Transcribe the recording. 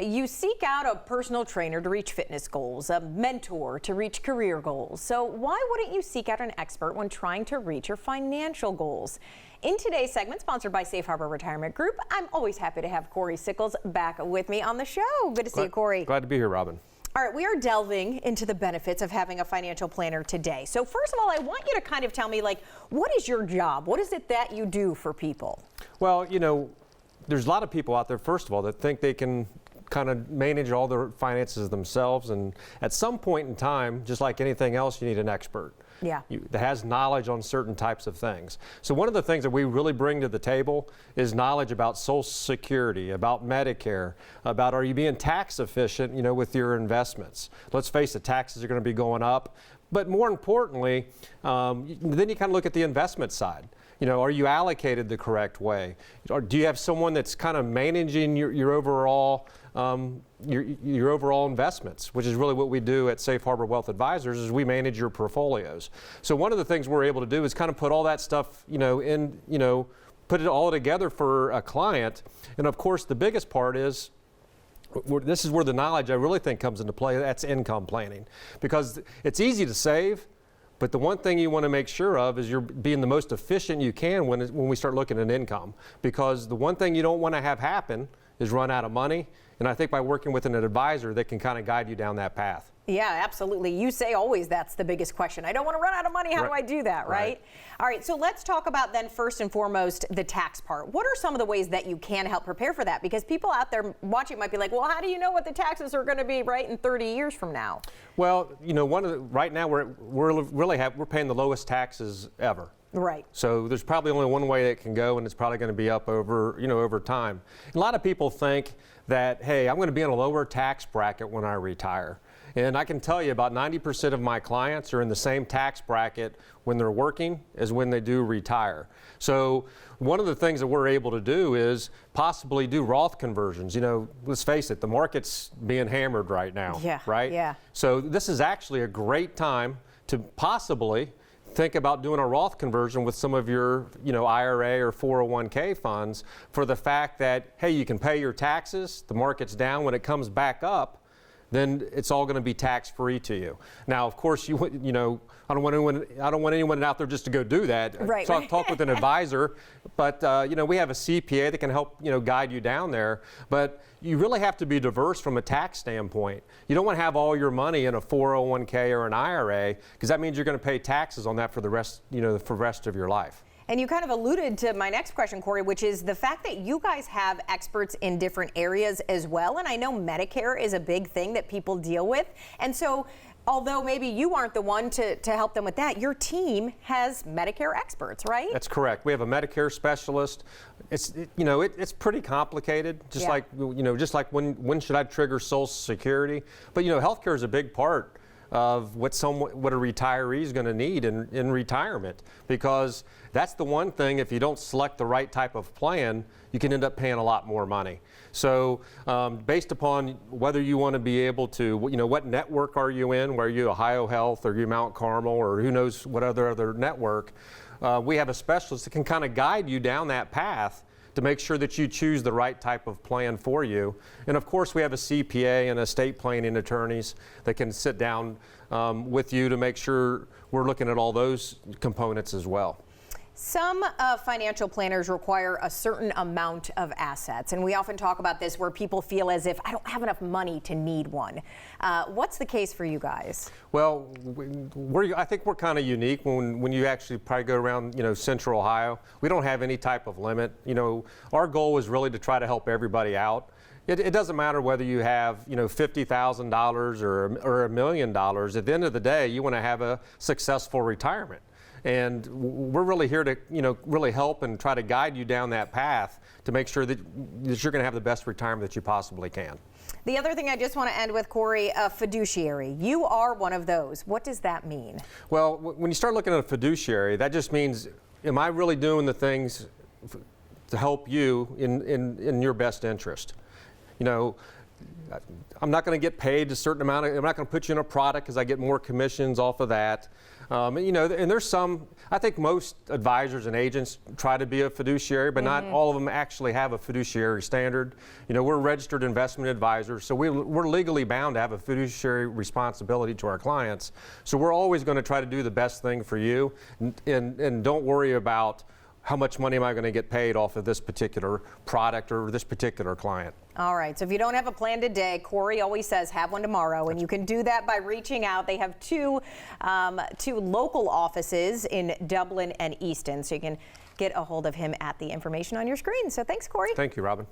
You seek out a personal trainer to reach fitness goals, a mentor to reach career goals. So why wouldn't you seek out an expert when trying to reach your financial goals? In today's segment, sponsored by Safe Harbor Retirement Group, I'm always happy to have Corey Sickles back with me on the show. Good to see you, Corey. Glad to be here, Robin. All right, we are delving into the benefits of having a financial planner today. So first of all, I want you to kind of tell me, like, what is your job? What is it that you do for people? Well, you know, there's a lot of people out there, first of all, that think they can kind of manage all their finances themselves. And at some point in time, just like anything else, you need an expert. Yeah. That has knowledge on certain types of things. So one of the things that we really bring to the table is knowledge about Social Security, about Medicare, about are you being tax efficient, you know, with your investments. Let's face it, taxes are going to be going up. But more importantly, then you kind of look at the investment side. You know, are you allocated the correct way? Or do you have someone that's kind of managing your overall your overall investments, which is really what we do at Safe Harbor Wealth Advisors, is we manage your portfolios. So one of the things we're able to do is kind of put all that stuff, put it all together for a client. And of course, the biggest part is, this is where the knowledge I really think comes into play. That's income planning, because it's easy to save. But the one thing you want to make sure of is you're being the most efficient you can when we start looking at income. Because the one thing you don't want to have happen is run out of money. And I think by working with an advisor, they can kind of guide you down that path. Yeah, absolutely. You say always that's the biggest question. I don't want to run out of money. How do I do that, right? All right, so let's talk about then first and foremost the tax part. What are some of the ways that you can help prepare for that? Because people out there watching might be like, well, how do you know what the taxes are going to be right in 30 years from now? Well, you know, right now we're paying the lowest taxes ever. Right. So there's probably only one way it can go, and it's probably going to be up over time. A lot of people think that, hey, I'm going to be in a lower tax bracket when I retire. And I can tell you about 90% of my clients are in the same tax bracket when they're working as when they do retire. So one of the things that we're able to do is possibly do Roth conversions. You know, let's face it, the market's being hammered right now, right? Yeah. So this is actually a great time to possibly think about doing a Roth conversion with some of your, IRA or 401k funds, for the fact that, hey, you can pay your taxes, the market's down, when it comes back up, then it's all going to be tax-free to you. Now, of course, I don't want anyone out there just to go do that. Right. Talk with an advisor, but we have a CPA that can help guide you down there. But you really have to be diverse from a tax standpoint. You don't want to have all your money in a 401k or an IRA, because that means you're going to pay taxes on that for the rest, for the rest of your life. And you kind of alluded to my next question, Corey, which is the fact that you guys have experts in different areas as well. And I know Medicare is a big thing that people deal with. And so although maybe you aren't the one to help them with that, your team has Medicare experts, right? That's correct. We have a Medicare specialist. It's pretty complicated, just like when should I trigger Social Security? But healthcare is a big part of what a retiree is going to need in retirement, because that's the one thing, if you don't select the right type of plan, you can end up paying a lot more money. So based upon whether you want to be able to, what network are you in, where are you Ohio Health or you Mount Carmel or who knows what other network, we have a specialist that can kind of guide you down that path to make sure that you choose the right type of plan for you. And of course, we have a CPA and estate planning attorneys that can sit down with you to make sure we're looking at all those components as well. Some financial planners require a certain amount of assets, and we often talk about this where people feel as if I don't have enough money to need one. What's the case for you guys? Well, I think we're kind of unique when you actually probably go around, Central Ohio. We don't have any type of limit. Our goal is really to try to help everybody out. It doesn't matter whether you have, $50,000 or $1 million. At the end of the day, you want to have a successful retirement. And we're really here to, really help and try to guide you down that path to make sure that you're going to have the best retirement that you possibly can. The other thing I just want to end with, Corey, a fiduciary. You are one of those. What does that mean? Well, when you start looking at a fiduciary, that just means, am I really doing the things to help you in your best interest? I'm not going to get paid a certain amount. I'm not going to put you in a product because I get more commissions off of that. And there's some, I think most advisors and agents try to be a fiduciary, but not all of them actually have a fiduciary standard. We're registered investment advisors, so we're legally bound to have a fiduciary responsibility to our clients. So we're always going to try to do the best thing for you, and don't worry about how much money am I going to get paid off of this particular product or this particular client. All right, so if you don't have a plan today, Corey always says have one tomorrow, and you can do that by reaching out. They have two local offices in Dublin and Easton, so you can get a hold of him at the information on your screen. So thanks, Corey. Thank you, Robin.